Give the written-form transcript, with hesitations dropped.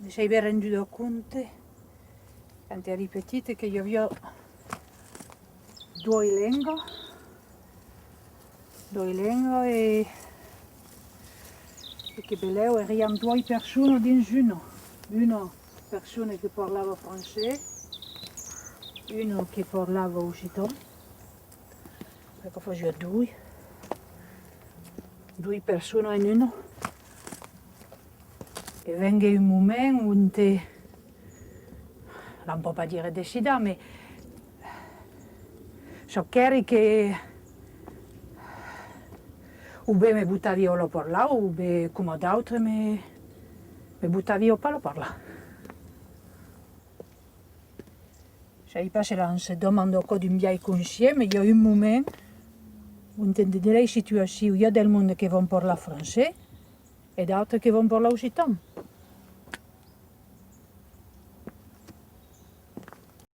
mi sei ben renduto conto, quando eri petite, che io avevo due lingue e che bello, erano due persone dins uno. Una persona che parlava francese, una che parlava occitan. Perché facevo due persone in uno. E venne un momento dove, non può pas dire decidere, ma so che o bene mi buttava via a parlare, o bene come d'altri mi buttava via a parlare. Je pas si on se demande encore d'un bien conscient, mais il y a un moment où dans des situations où il y a des gens qui vont parler français et d'autres qui vont parler occitan.